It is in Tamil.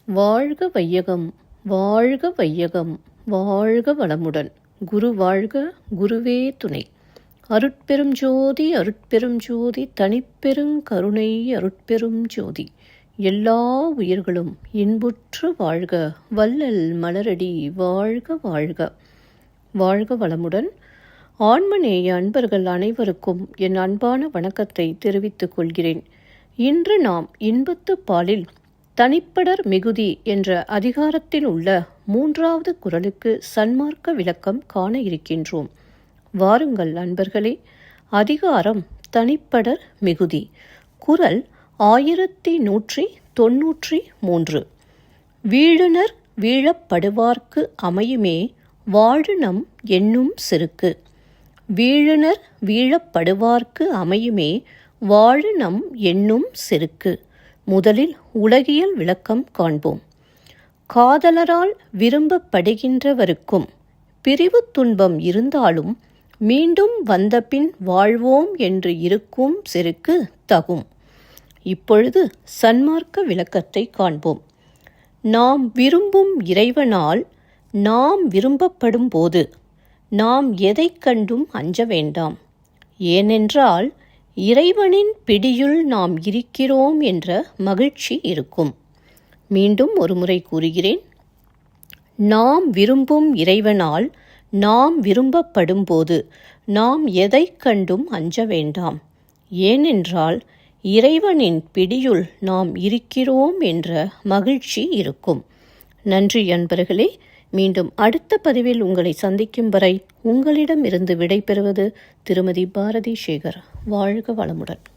வாழ்க வையகம், வாழ்க வையகம், வாழ்க வளமுடன். குரு வாழ்க, குருவே துணை. அருட்பெரும் ஜோதி, அருட்பெரும் ஜோதி, தனிப்பெருங் கருணை, அருட்பெரும் ஜோதி. எல்லா உயிர்களும் இன்புற்று வாழ்க, வள்ளல் மலரடி வாழ்க வாழ்க. வாழ்க வளமுடன். ஆன்மநேய அன்பர்கள் அனைவருக்கும் என் அன்பான வணக்கத்தை தெரிவித்துக் கொள்கிறேன். இன்று நாம் இன்பத்து பாலில் தனிப்படர் மிகுதி என்ற அதிகாரத்தில் உள்ள 3வது குறளுக்கு சன்மார்க்க விளக்கம் காண இருக்கின்றோம். வாருங்கள் அன்பர்களே. அதிகாரம் தனிப்படர் மிகுதி. குறள் 1193. வீழுநர் வீழப்படுவார்க்கு அமையுமே வாழுநம் என்னும் செருக்கு. வீழுநர் வீழப்படுவார்க்கு அமையுமே வாழுநம் என்னும் செருக்கு. முதலில் உலகியல் விளக்கம் காண்போம். காதலரால் விரும்பப்படுகின்றவருக்கும் பிரிவு துன்பம் இருந்தாலும் மீண்டும் வந்தபின் வாழ்வோம் என்று இருக்கும் செருக்கு தகும். இப்பொழுது சன்மார்க்க விளக்கத்தை காண்போம். நாம் விரும்பும் இறைவனால் நாம் விரும்பப்படும் போது நாம் எதைக் கண்டும் அஞ்ச வேண்டாம். ஏனென்றால் இறைவனின் பிடியுள் நாம் இருக்கிறோம் என்ற மகிழ்ச்சி இருக்கும். மீண்டும் ஒருமுறை கூறுகிறேன். நாம் விரும்பும் இறைவனால் நாம் விரும்பப்படும் போது நாம் எதைக் கண்டும் அஞ்ச வேண்டாம். ஏனென்றால் இறைவனின் பிடியுள் நாம் இருக்கிறோம் என்ற மகிழ்ச்சி இருக்கும். நன்றி அன்பர்களே. மீண்டும் அடுத்த பதிவில் உங்களை சந்திக்கும் வரை உங்களிடமிருந்து விடைபெறுவது திருமதி பாரதி சேகர். வாழ்க வளமுடன்.